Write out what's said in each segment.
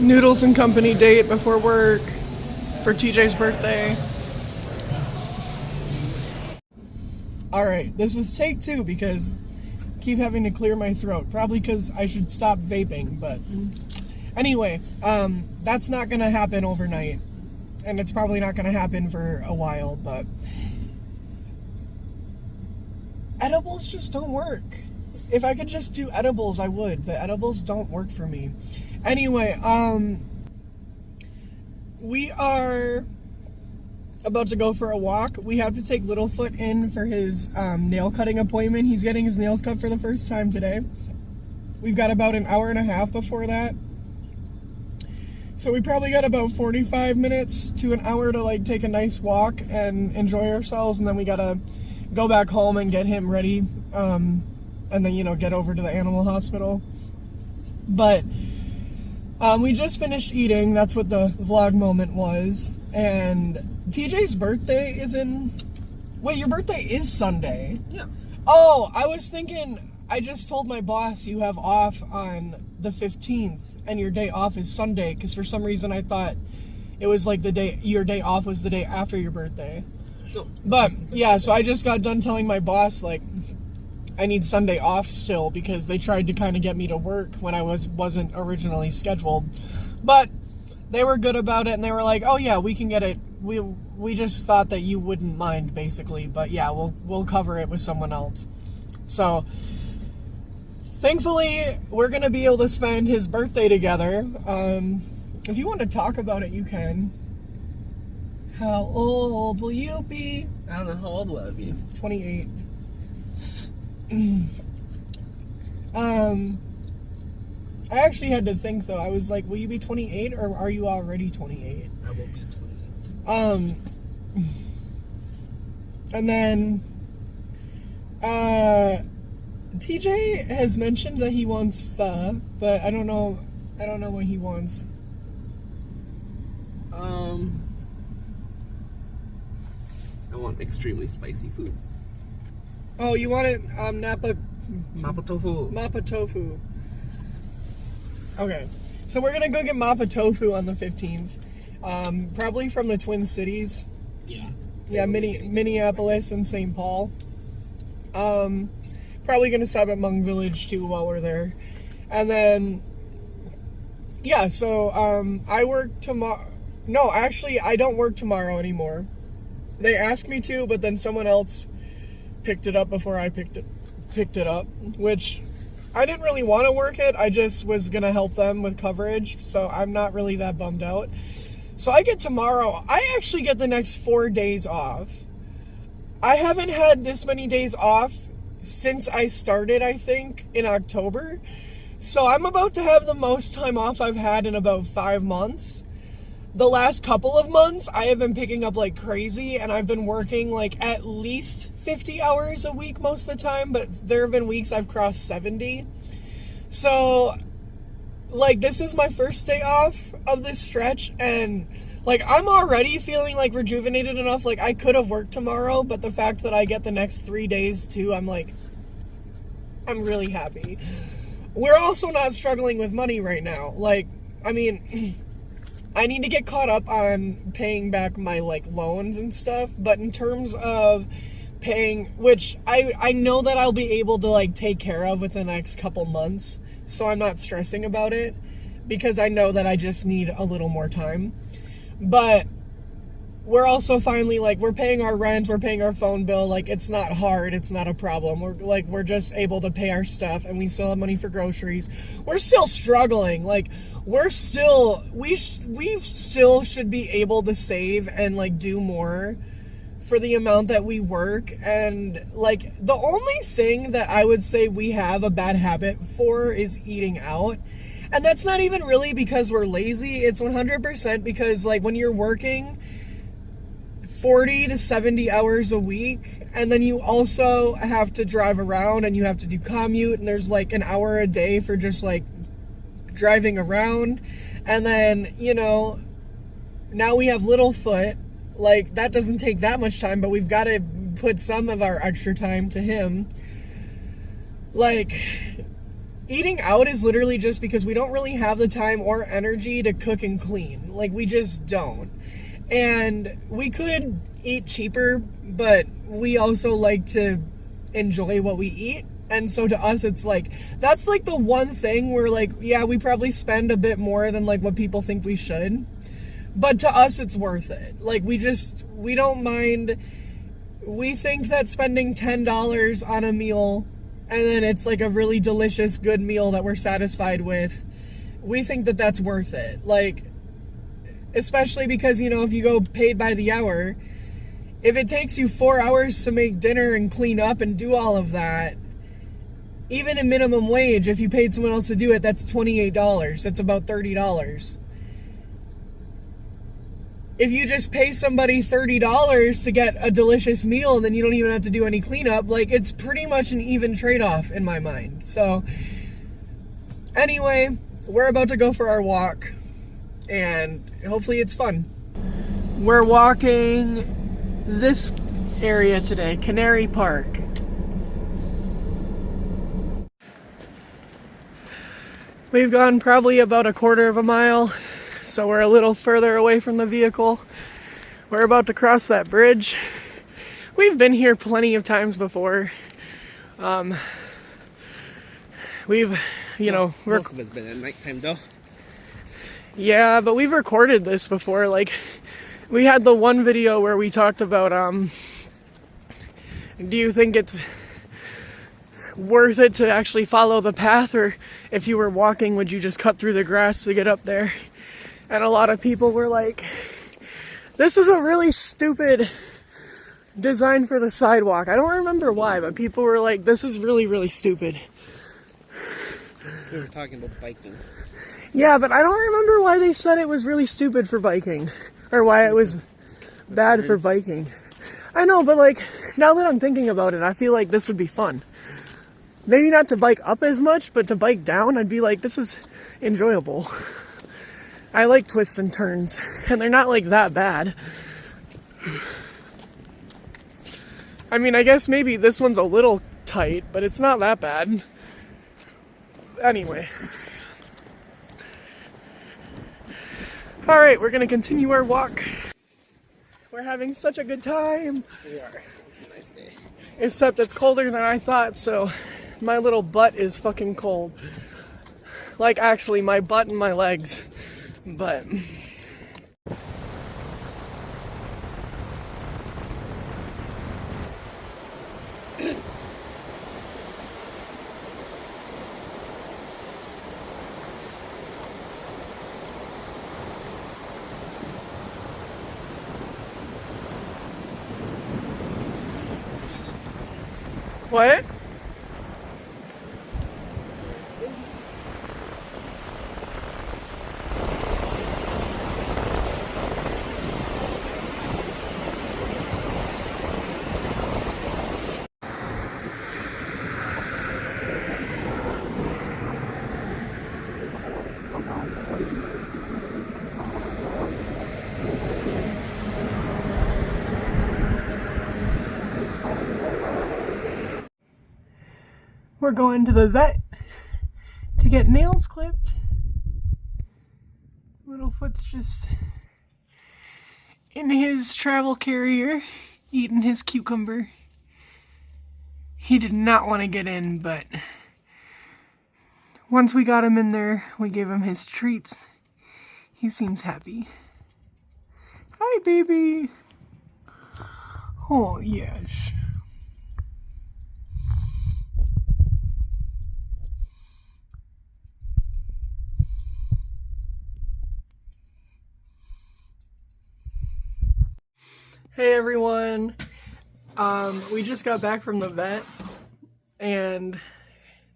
Noodles and Company date before work for TJ's birthday. Alright, this is take 2 because I keep having to clear my throat. Probably because I should stop vaping, but anyway, that's not going to happen overnight. And it's probably not going to happen for a while, but edibles just don't work. If I could just do edibles, I would, but edibles don't work for me. Anyway, we are about to go for a walk. We have to take Littlefoot in for his nail cutting appointment. He's getting his nails cut for the first time today. We've got about an hour and a half before that. So we probably got about 45 minutes to an hour to like take a nice walk and enjoy ourselves, and then we gotta go back home and get him ready, and then, you know, get over to the animal hospital. But we just finished eating. That's what the vlog moment was. And TJ's birthday is in... Wait, your birthday is Sunday? Yeah. Oh, I was thinking... I just told my boss you have off on the 15th, and your day off is Sunday, because for some reason I thought it was like the day... Your day off was the day after your birthday. No. But, yeah, so I just got done telling my boss, like, I need Sunday off still, because they tried to kind of get me to work when I wasn't originally scheduled. But they were good about it, and they were like, oh yeah, we can get it. We just thought that you wouldn't mind, basically. But yeah, we'll cover it with someone else. So thankfully, we're going to be able to spend his birthday together. If you want to talk about it, you can. How old will you be? I don't know, how old will I be? 28. I actually had to think, though. I was like, will you be 28, or are you already 28? I will be 28. And then, TJ has mentioned that he wants pho, but I don't know what he wants. I want extremely spicy food. Oh, you want it, Mapo tofu. Mappa tofu. Okay, so we're gonna go get Mappa tofu on the 15th. Probably from the Twin Cities. Yeah. Yeah, Minneapolis and St. Paul. Probably gonna stop at Hmong Village too while we're there. And then, yeah, so I work tomorrow. No, actually, I don't work tomorrow anymore. They asked me to, but then someone else picked it up before I picked it up, which I didn't really want to work it. I just was gonna help them with coverage, so I'm not really that bummed out. So I get tomorrow. I actually get the next 4 days off. I haven't had this many days off since I started, I think, in October. So I'm about to have the most time off I've had in about 5 months. The last couple of months, I have been picking up like crazy, and I've been working like at least 50 hours a week most of the time, but there have been weeks I've crossed 70. So, like, this is my first day off of this stretch, and like, I'm already feeling like rejuvenated enough. Like, I could have worked tomorrow, but the fact that I get the next 3 days too, I'm really happy. We're also not struggling with money right now. Like, I mean, I need to get caught up on paying back my like loans and stuff, but in terms of paying, which I know that I'll be able to like take care of within the next couple months, so I'm not stressing about it, because I know that I just need a little more time. But we're also finally, like, we're paying our rent, we're paying our phone bill, like, it's not hard, it's not a problem. We're just able to pay our stuff, and we still have money for groceries. We're still struggling, like, we still should be able to save and, like, do more for the amount that we work. And, like, the only thing that I would say we have a bad habit for is eating out. And that's not even really because we're lazy. It's 100% because, like, when you're working 40 to 70 hours a week, and then you also have to drive around, and you have to do commute, and there's, like, an hour a day for just, like, driving around. And then, you know, now we have Littlefoot. Like, that doesn't take that much time, but we've got to put some of our extra time to him. Like, eating out is literally just because we don't really have the time or energy to cook and clean. Like, we just don't. And we could eat cheaper, but we also like to enjoy what we eat. And so to us, it's like, that's like the one thing where like, yeah, we probably spend a bit more than like what people think we should. But to us, it's worth it. Like, we don't mind. We think that spending $10 on a meal, and then it's like a really delicious, good meal that we're satisfied with, we think that that's worth it. Like, especially because, you know, if you go paid by the hour, if it takes you 4 hours to make dinner and clean up and do all of that, even in minimum wage, if you paid someone else to do it, that's $28. That's about $30. If you just pay somebody $30 to get a delicious meal and then you don't even have to do any cleanup, like, it's pretty much an even trade-off in my mind. So, anyway, we're about to go for our walk, and hopefully it's fun. We're walking this area today, Canary Park. We've gone probably about a quarter of a mile. So we're a little further away from the vehicle. We're about to cross that bridge. We've been here plenty of times before. We've, you know... Most of it's been at nighttime though. Yeah, but we've recorded this before. Like, we had the one video where we talked about, do you think it's worth it to actually follow the path? Or if you were walking, would you just cut through the grass to get up there? And a lot of people were like, this is a really stupid design for the sidewalk. I don't remember why, but people were like, this is really, really stupid. We were talking about biking. Yeah, but I don't remember why they said it was really stupid for biking. Or why it was bad for biking. I know, but like, now that I'm thinking about it, I feel like this would be fun. Maybe not to bike up as much, but to bike down, I'd be like, this is enjoyable. I like twists and turns, and they're not like that bad. I mean, I guess maybe this one's a little tight, but it's not that bad. Anyway. Alright, we're gonna continue our walk. We're having such a good time. We are. It's a nice day. Except it's colder than I thought, so my little butt is fucking cold. Like, actually, my butt and my legs. But what? We're going to the vet to get nails clipped. Littlefoot's just in his travel carrier eating his cucumber. He did not want to get in, but once we got him in there, we gave him his treats. He seems happy. Hi, baby. Oh, yes. Hey everyone, we just got back from the vet and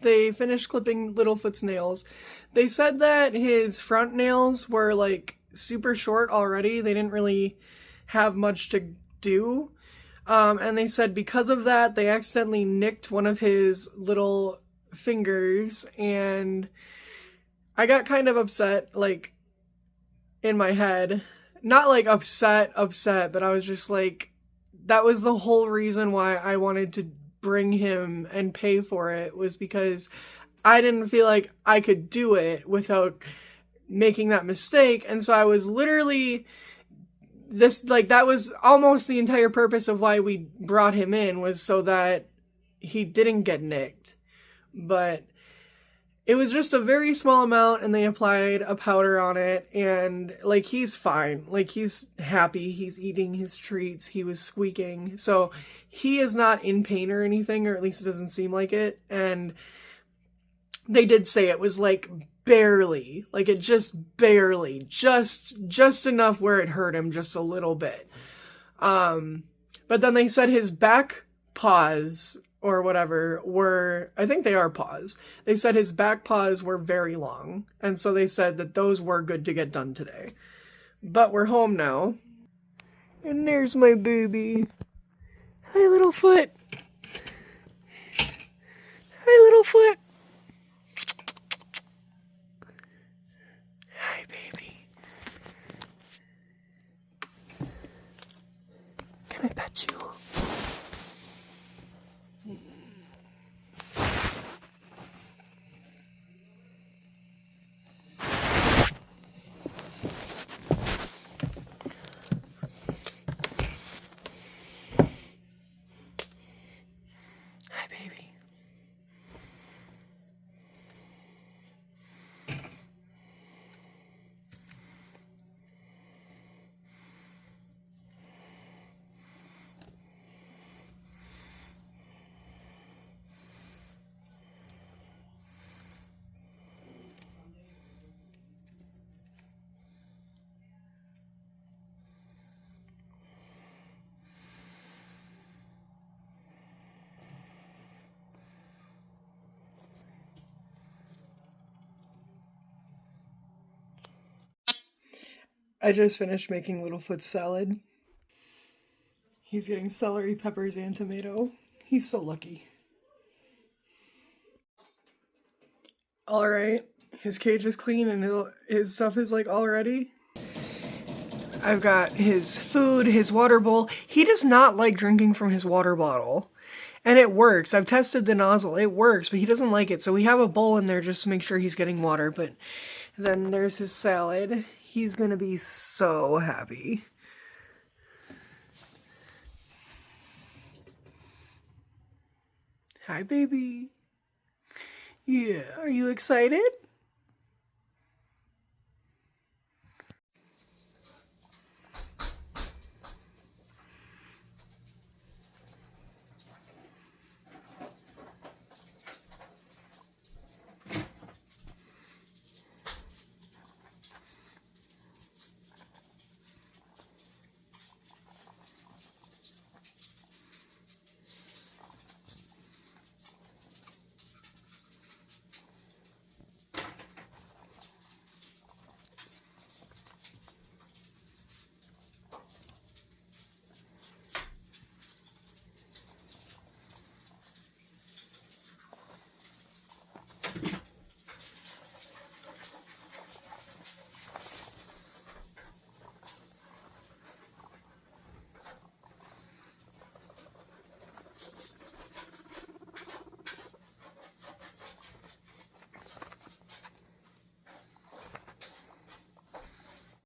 they finished clipping Littlefoot's nails. They said that his front nails were like super short already. They didn't really have much to do. And they said because of that, they accidentally nicked one of his little fingers, and I got kind of upset, like, in my head. Not like upset, but I was just like, that was the whole reason why I wanted to bring him and pay for it, was because I didn't feel like I could do it without making that mistake. And so I was literally that was almost the entire purpose of why we brought him in, was so that he didn't get nicked. But it was just a very small amount, and they applied a powder on it, and like he's fine. Like he's happy, he's eating his treats, he was squeaking. So he is not in pain or anything, or at least it doesn't seem like it. And they did say it was like barely, like it just barely, just enough where it hurt him just a little bit. But then they said his back paws or whatever were, I think they are paws. They said his back paws were very long. And so they said that those were good to get done today. But we're home now. And there's my baby. Hi, Littlefoot. Hi, Littlefoot. Hi, baby. Can I pet you? Hi, baby. I just finished making Littlefoot's salad. He's getting celery, peppers, and tomato. He's so lucky. Alright, his cage is clean and his stuff is like all ready. I've got his food, his water bowl. He does not like drinking from his water bottle. And it works. I've tested the nozzle. It works, but he doesn't like it. So we have a bowl in there just to make sure he's getting water. But then there's his salad. He's gonna be so happy. Hi, baby. Yeah, are you excited?